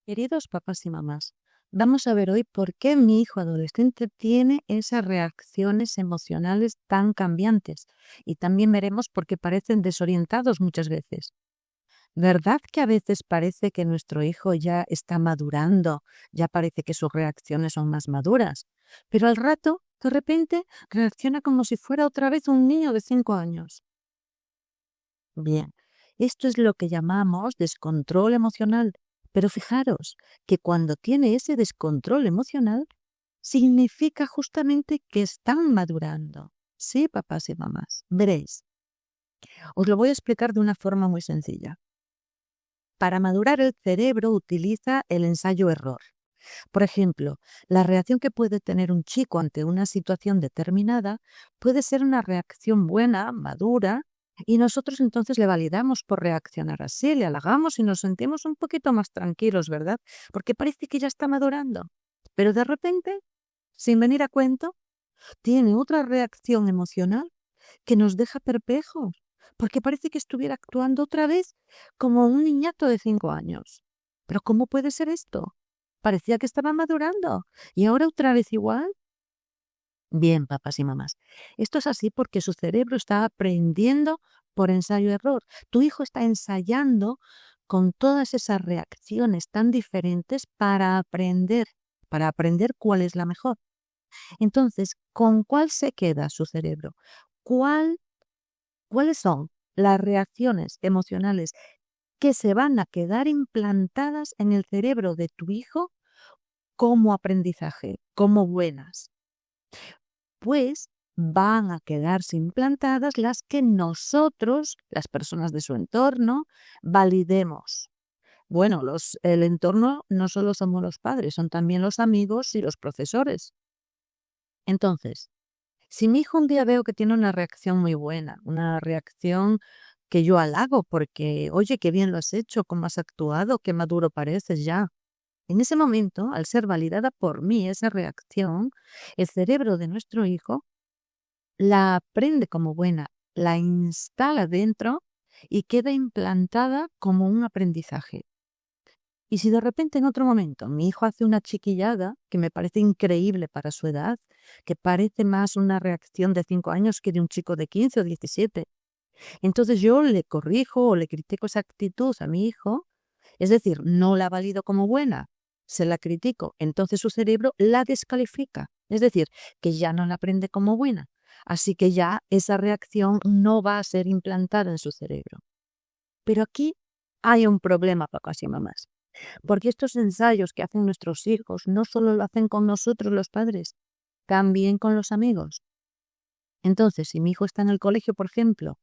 Queridos papás y mamás, vamos a ver hoy por qué mi hijo adolescente tiene esas reacciones emocionales tan cambiantes y también veremos por qué parecen desorientados muchas veces. ¿Verdad que a veces parece que nuestro hijo ya está madurando, ya parece que sus reacciones son más maduras, pero al rato, de repente, reacciona como si fuera otra vez un niño de 5 años? Bien, esto es lo que llamamos descontrol emocional. Pero fijaros que cuando tiene ese descontrol emocional, significa justamente que están madurando. Sí, papás y mamás. Veréis, os lo voy a explicar de una forma muy sencilla. Para madurar el cerebro utiliza el ensayo-error. Por ejemplo, la reacción que puede tener un chico ante una situación determinada puede ser una reacción buena, madura, y nosotros entonces le validamos por reaccionar así, le halagamos y nos sentimos un poquito más tranquilos, ¿verdad? Porque parece que ya está madurando. Pero de repente, sin venir a cuento, tiene otra reacción emocional que nos deja perplejos, porque parece que estuviera actuando otra vez como un niñato de 5 años. ¿Pero cómo puede ser esto? Parecía que estaba madurando y ahora otra vez igual. Bien, papás y mamás, esto es así porque su cerebro está aprendiendo por ensayo-error. Tu hijo está ensayando con todas esas reacciones tan diferentes para aprender cuál es la mejor. Entonces, ¿con cuál se queda su cerebro? ¿Cuál ¿Cuáles son las reacciones emocionales que se van a quedar implantadas en el cerebro de tu hijo como aprendizaje, como buenas? Pues van a quedarse implantadas las que nosotros, las personas de su entorno, validemos. Bueno, el entorno no solo somos los padres, son también los amigos y los profesores. Entonces, si mi hijo un día veo que tiene una reacción muy buena, una reacción que yo halago porque, oye, qué bien lo has hecho, cómo has actuado, qué maduro pareces ya. En ese momento, al ser validada por mí esa reacción, el cerebro de nuestro hijo la aprende como buena, la instala dentro y queda implantada como un aprendizaje. Y si de repente en otro momento mi hijo hace una chiquillada que me parece increíble para su edad, que parece más una reacción de 5 años que de un chico de 15 o 17, entonces yo le corrijo o le critico esa actitud a mi hijo, es decir, no la valido como buena, se la critico, entonces su cerebro la descalifica, es decir, que ya no la aprende como buena. Así que ya esa reacción no va a ser implantada en su cerebro. Pero aquí hay un problema, papás y mamás. Porque estos ensayos que hacen nuestros hijos no solo lo hacen con nosotros los padres, también con los amigos. Entonces, si mi hijo está en el colegio, por ejemplo,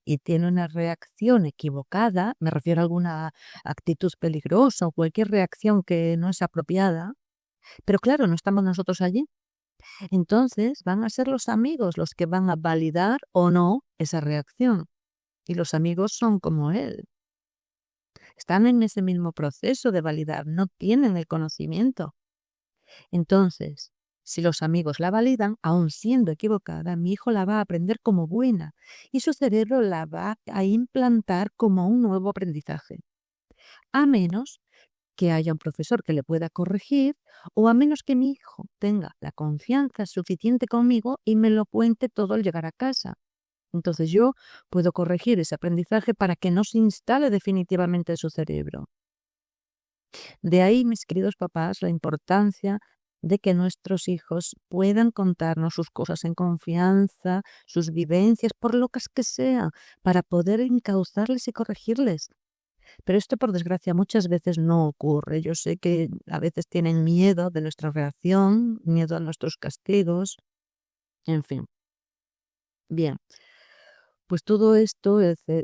y tiene una reacción equivocada, me refiero a alguna actitud peligrosa o cualquier reacción que no es apropiada, pero claro, no estamos nosotros allí. Entonces van a ser los amigos los que van a validar o no esa reacción. Y los amigos son como él. Están en ese mismo proceso de validar, no tienen el conocimiento. Entonces, si los amigos la validan, aun siendo equivocada, mi hijo la va a aprender como buena y su cerebro la va a implantar como un nuevo aprendizaje. A menos que haya un profesor que le pueda corregir o a menos que mi hijo tenga la confianza suficiente conmigo y me lo cuente todo al llegar a casa. Entonces yo puedo corregir ese aprendizaje para que no se instale definitivamente en su cerebro. De ahí, mis queridos papás, la importancia de que nuestros hijos puedan contarnos sus cosas en confianza, sus vivencias, por locas que sean, para poder encauzarles y corregirles. Pero esto, por desgracia, muchas veces no ocurre. Yo sé que a veces tienen miedo de nuestra reacción, miedo a nuestros castigos, en fin. Bien, pues todo esto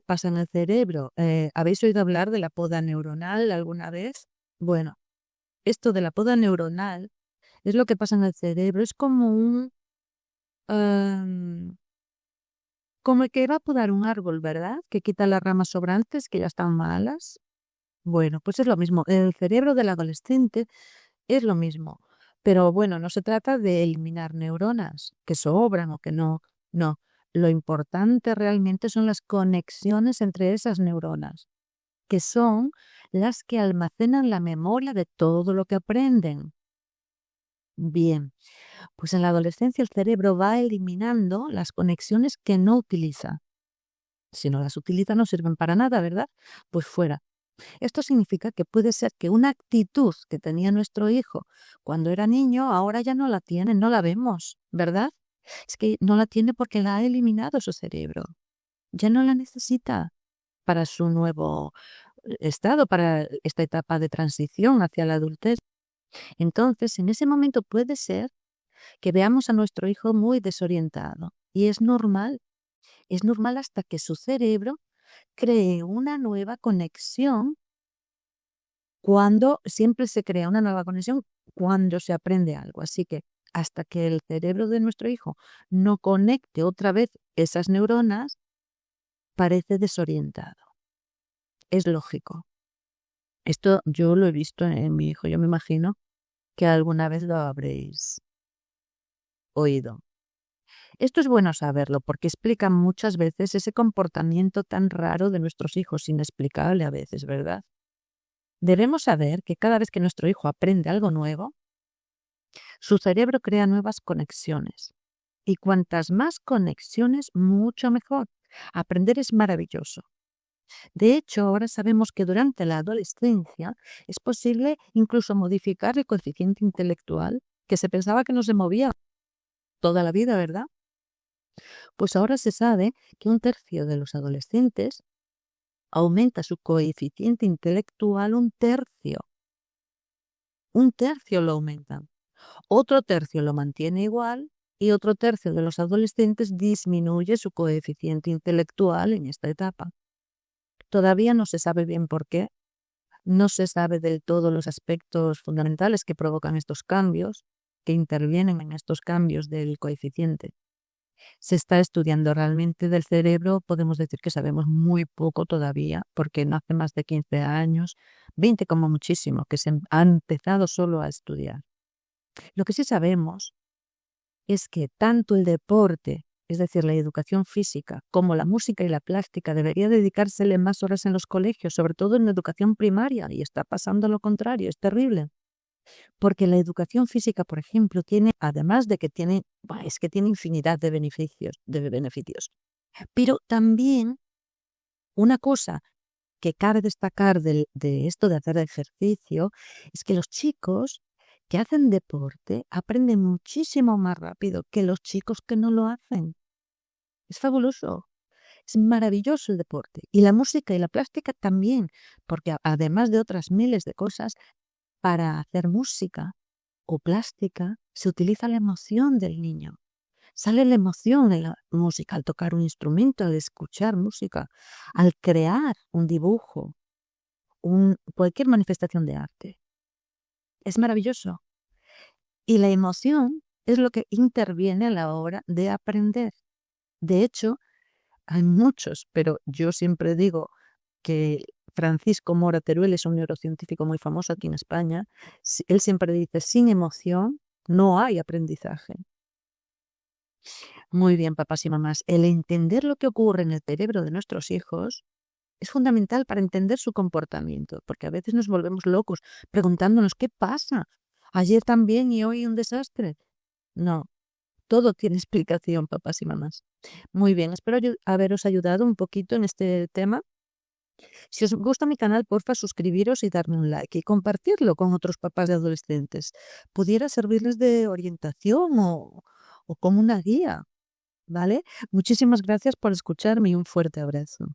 pasa en el cerebro. ¿Habéis oído hablar de la poda neuronal alguna vez? Bueno, esto de la poda neuronal es lo que pasa en el cerebro, es como em, como el que va a podar un árbol, ¿verdad? Que quita las ramas sobrantes que ya están malas. Bueno, pues es lo mismo. El cerebro del adolescente es lo mismo. Pero bueno, no se trata de eliminar neuronas que sobran o que no. No. Lo importante realmente son las conexiones entre esas neuronas. que son las que almacenan la memoria de todo lo que aprenden. Bien, pues en la adolescencia el cerebro va eliminando las conexiones que no utiliza. Si no las utiliza no sirven para nada, ¿verdad? Pues fuera. Esto significa que puede ser que una actitud que tenía nuestro hijo cuando era niño, ahora ya no la tiene, no la vemos, ¿verdad? Es que no la tiene porque la ha eliminado su cerebro. Ya no la necesita para su nuevo estado, para esta etapa de transición hacia la adultez. Entonces, en ese momento puede ser que veamos a nuestro hijo muy desorientado. Y es normal hasta que su cerebro cree una nueva conexión. Cuando siempre se crea una nueva conexión cuando se aprende algo. Así que hasta que el cerebro de nuestro hijo no conecte otra vez esas neuronas, parece desorientado. Es lógico. Esto yo lo he visto en mi hijo. Yo me imagino que alguna vez lo habréis oído. Esto es bueno saberlo porque explica muchas veces ese comportamiento tan raro de nuestros hijos, inexplicable a veces, ¿verdad? Debemos saber que cada vez que nuestro hijo aprende algo nuevo, su cerebro crea nuevas conexiones. Y cuantas más conexiones, mucho mejor. Aprender es maravilloso. De hecho, ahora sabemos que durante la adolescencia es posible incluso modificar el coeficiente intelectual, que se pensaba que no se movía toda la vida, ¿verdad? Pues ahora se sabe que 1/3 de los adolescentes aumenta su coeficiente intelectual 1/3. 1/3 lo aumentan. Otro tercio lo mantiene igual y otro tercio de los adolescentes disminuye su coeficiente intelectual en esta etapa. Todavía no se sabe bien por qué, no se sabe del todo los aspectos fundamentales que provocan estos cambios, que intervienen en estos cambios del coeficiente. Se está estudiando realmente del cerebro, podemos decir que sabemos muy poco todavía, porque no hace más de 15 años, 20 como muchísimo, que se ha empezado solo a estudiar. Lo que sí sabemos es que tanto el deporte, es decir, la educación física, como la música y la plástica debería dedicársele más horas en los colegios, sobre todo en la educación primaria, y está pasando lo contrario, es terrible. Porque la educación física, por ejemplo, tiene, además de que tiene, es que tiene infinidad de beneficios. Pero también una cosa que cabe destacar de esto de hacer ejercicio es que los chicos que hacen deporte aprenden muchísimo más rápido que los chicos que no lo hacen. Es fabuloso, es maravilloso el deporte. Y la música y la plástica también, porque además de otras miles de cosas, para hacer música o plástica se utiliza la emoción del niño. Sale la emoción de la música al tocar un instrumento, al escuchar música, al crear un dibujo, cualquier manifestación de arte. Es maravilloso. Y la emoción es lo que interviene a la hora de aprender. De hecho, hay muchos, pero yo siempre digo que Francisco Mora Teruel es un neurocientífico muy famoso aquí en España. Él siempre dice, sin emoción no hay aprendizaje. Muy bien, papás y mamás, el entender lo que ocurre en el cerebro de nuestros hijos es fundamental para entender su comportamiento, porque a veces nos volvemos locos preguntándonos qué pasa. Ayer también y hoy un desastre. No, todo tiene explicación, papás y mamás. Muy bien, espero haberos ayudado un poquito en este tema. Si os gusta mi canal, porfa, suscribiros y darme un like y compartirlo con otros papás de adolescentes. Pudiera servirles de orientación o como una guía, ¿vale? Muchísimas gracias por escucharme y un fuerte abrazo.